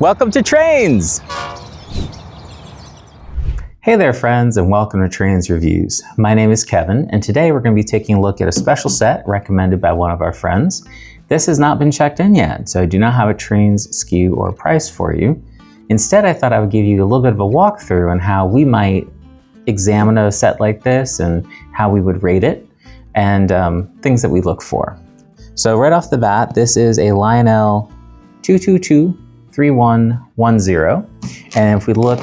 Welcome to Trainz! Hey there friends, and welcome to Trainz Reviews. My name is Kevin, and today we're going to be taking a look at a special set recommended by one of our friends. This has not been checked in yet, so I do not have a Trainz SKU or price for you. Instead, I thought I would give you a little bit of a walkthrough on how we might examine a set like this and how we would rate it, and things that we look for. So right off the bat, this is a Lionel 222-3110, and if we look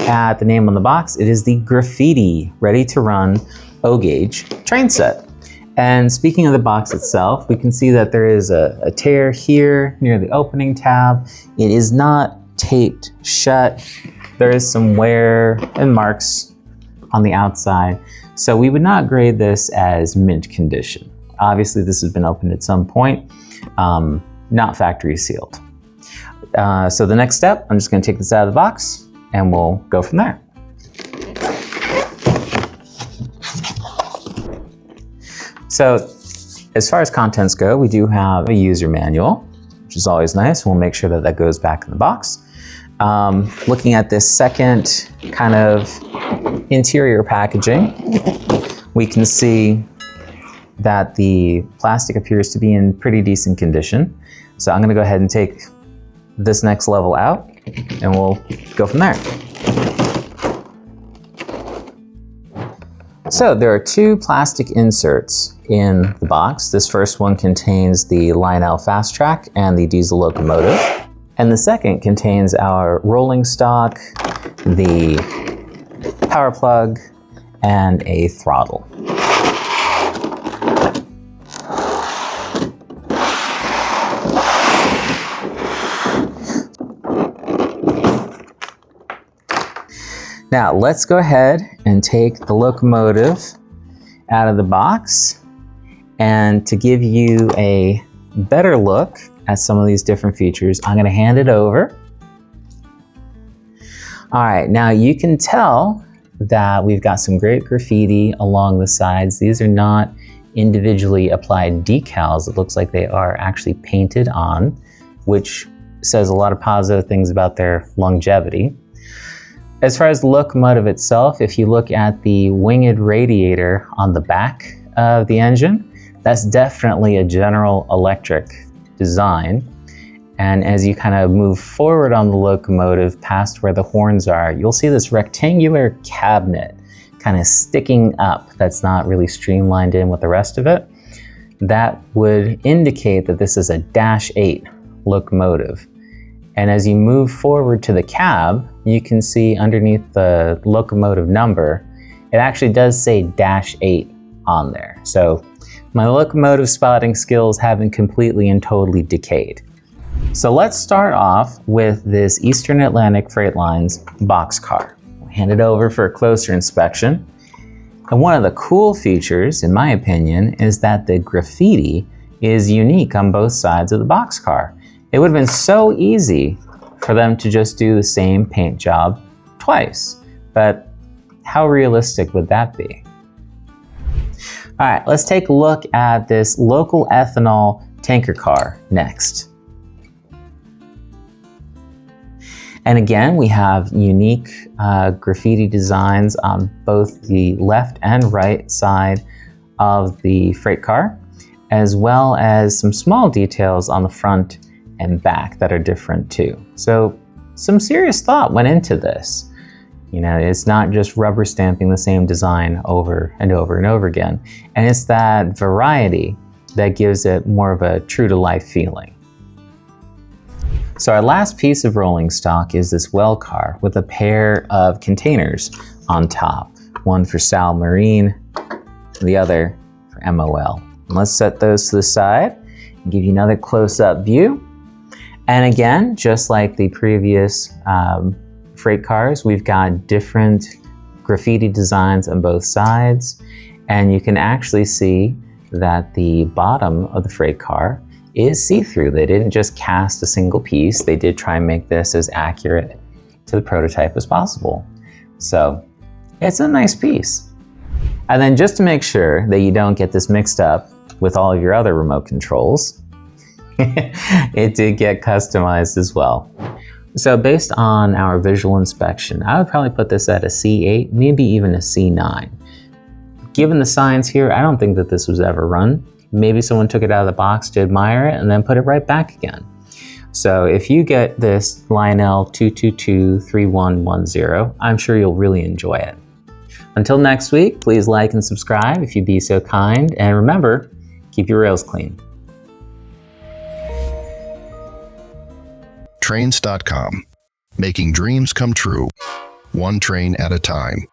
at the name on the box, it is the Graffiti Ready to Run O-Gauge train set. And speaking of the box itself, we can see that there is a tear here near the opening tab. It is not taped shut. There is some wear and marks on the outside. So we would not grade this as mint condition. Obviously this has been opened at some point, not factory sealed. So the next step, I'm just going to take this out of the box and we'll go from there. So as far as contents go, we do have a user manual, which is always nice. We'll make sure that that goes back in the box. Looking at this second kind of interior packaging, we can see that the plastic appears to be in pretty decent condition. So I'm going to go ahead and take this next level out and we'll go from there. So there are two plastic inserts in the box. This first one contains the Lionel FasTrack and the diesel locomotive. And the second contains our rolling stock, the power plug, and a throttle. Now let's go ahead and take the locomotive out of the box, and to give you a better look at some of these different features, I'm going to hand it over. All right, now you can tell that we've got some great graffiti along the sides. These are not individually applied decals. It looks like they are actually painted on, which says a lot of positive things about their longevity. As far as the locomotive itself, if you look at the winged radiator on the back of the engine, that's definitely a General Electric design. And as you kind of move forward on the locomotive past where the horns are, you'll see this rectangular cabinet kind of sticking up that's not really streamlined in with the rest of it. That would indicate that this is a -8 locomotive. And as you move forward to the cab, you can see underneath the locomotive number, it actually does say -8 on there. So my locomotive spotting skills haven't completely and totally decayed. So let's start off with this Eastern Atlantic Freight Line's Boxcar. We'll hand it over for a closer inspection. And one of the cool features, in my opinion, is that the graffiti is unique on both sides of the Boxcar. It would have been so easy for them to just do the same paint job twice, but how realistic would that be? All right, let's take a look at this local ethanol tanker car next. And again, we have unique graffiti designs on both the left and right side of the freight car, as well as some small details on the front and back that are different too. So some serious thought went into this. You know, it's not just rubber stamping the same design over and over and over again. And it's that variety that gives it more of a true to life feeling. So our last piece of rolling stock is this well car with a pair of containers on top. One for Salmarine, the other for MOL. And let's set those to the side and give you another close-up view. And again, just like the previous freight cars, we've got different graffiti designs on both sides. And you can actually see that the bottom of the freight car is see-through. They didn't just cast a single piece. They did try and make this as accurate to the prototype as possible. So it's a nice piece. And then just to make sure that you don't get this mixed up with all of your other remote controls, it did get customized as well. So based on our visual inspection, I would probably put this at a C8, maybe even a C9. Given the signs here, I don't think that this was ever run. Maybe someone took it out of the box to admire it and then put it right back again. So if you get this Lionel 2223110, I'm sure you'll really enjoy it. Until next week, please like and subscribe if you'd be so kind, and remember, keep your rails clean. Trainz.com, making dreams come true, one train at a time.